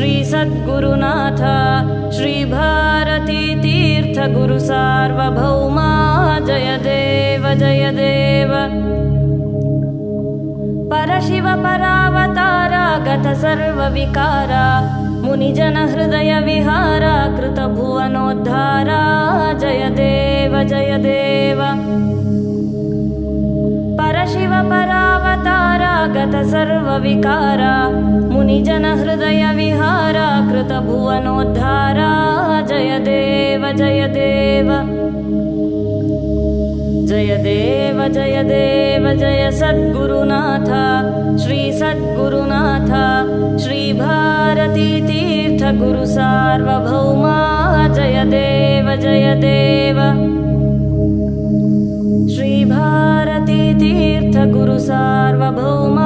श्री सद्गुरुनाथ श्री भारती तीर्थ गुरु सार्वभौमा जय देव जय देव। परशिव परावतारा गत सर्वविकारा मुनिजन हृदय विहारा कृत भुवनोद्धारा जय देव जय देव। परशिव परावतारा गत सर्वविकारा मुनिजन हृदय विहारा कृत भुवनोद्धारा जय देव जय देव। जय देव जय देव जय सद्गुरुनाथ श्री सद्गुरुनाथ श्री भारती तीर्थ गुरु सार्वभौमा जय देव जय देव। श्री भारती तीर्थ गुरु सार्वभौमा